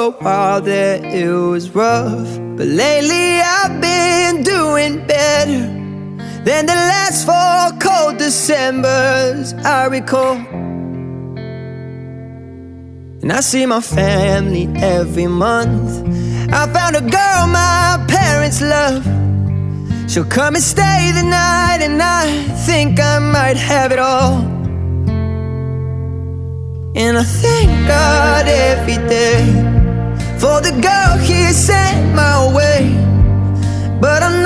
a while there it was rough, but lately I've been doing better than the last 4 cold Decembers I recall. And I see my family every month. I found a girl my parents love. She'll come and stay the night, and I think I might have it all. And I thank God every day for the girl He sent my way. But I know